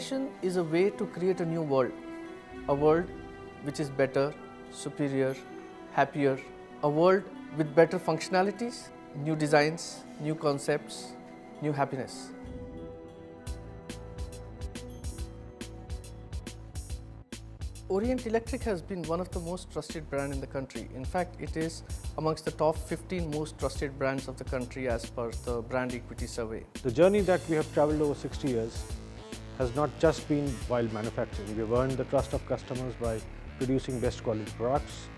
innovation is a way to create a new world, a world which is better, superior, happier, a world with better functionalities, new designs, new concepts, new happiness. Orient Electric has been one of the most trusted brands in the country. In fact, it is amongst the top 15 most trusted brands of the country as per the brand equity survey. The journey that we have traveled over 60 years has not just been while manufacturing. We have earned the trust of customers by producing best quality products,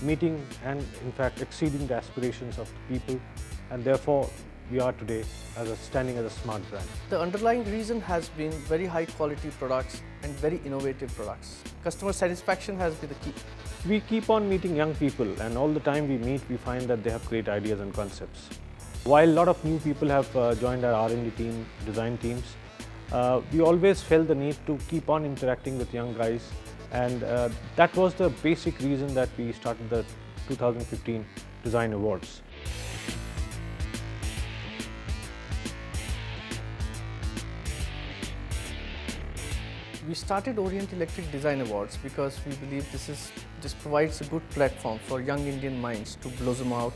meeting and in fact exceeding the aspirations of the people, and therefore we are today standing as a smart brand. The underlying reason has been very high quality products and very innovative products. Customer satisfaction has been the key. We keep on meeting young people, and all the time we meet, we find that they have great ideas and concepts. While a lot of new people have joined our R&D team, design teams, we always felt the need to keep on interacting with young guys, and that was the basic reason that we started the 2015 Design Awards. We started Orient Electric Design Awards because we believe this provides a good platform for young Indian minds to blossom out,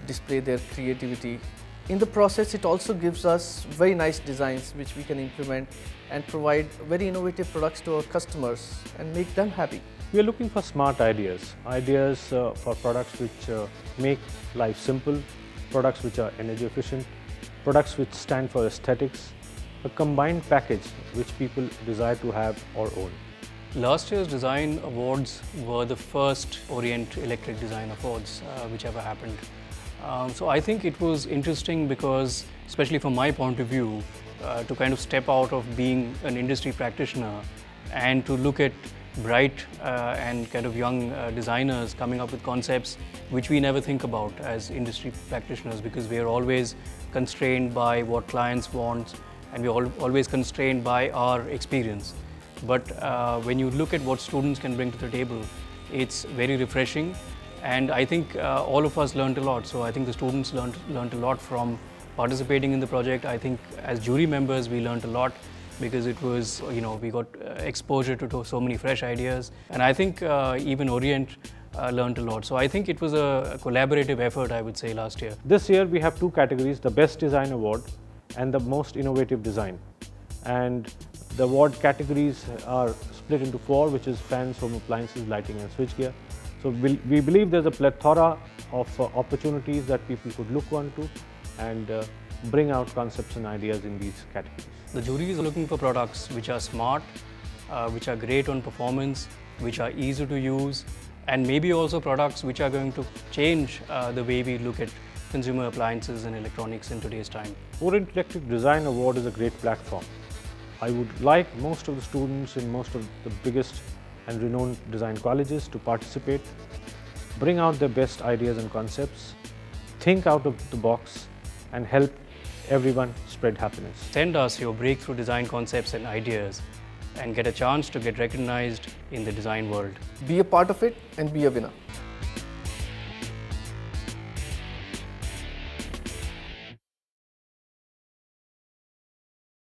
display their creativity. In the process, it also gives us very nice designs which we can implement and provide very innovative products to our customers and make them happy. We are looking for smart ideas for products which make life simple, products which are energy efficient, products which stand for aesthetics, a combined package which people desire to have or own. Last year's Design Awards were the first Orient Electric Design Awards which ever happened. So I think it was interesting because, especially from my point of view, to kind of step out of being an industry practitioner and to look at bright and kind of young designers coming up with concepts which we never think about as industry practitioners, because we are always constrained by what clients want and we are always constrained by our experience. But when you look at what students can bring to the table, it's very refreshing, and I think all of us learned a lot. So I think the students learned a lot from participating in the project. I think as jury members we learned a lot because it was, we got exposure to so many fresh ideas, and I think even Orient learned a lot. So I think it was a collaborative effort, I would say, last year. This year we have two categories, the Best Design Award and the Most Innovative Design. And the award categories are split into four, which is fans, home appliances, lighting and switchgear. So we believe there's a plethora of opportunities that people could look onto and bring out concepts and ideas in these categories. The jury is looking for products which are smart, which are great on performance, which are easy to use, and maybe also products which are going to change the way we look at consumer appliances and electronics in today's time. Orient Electric Design Award is a great platform. I would like most of the students in most of the biggest and renowned design colleges to participate, bring out their best ideas and concepts, think out of the box, and help everyone spread happiness. Send us your breakthrough design concepts and ideas and get a chance to get recognized in the design world. Be a part of it and be a winner.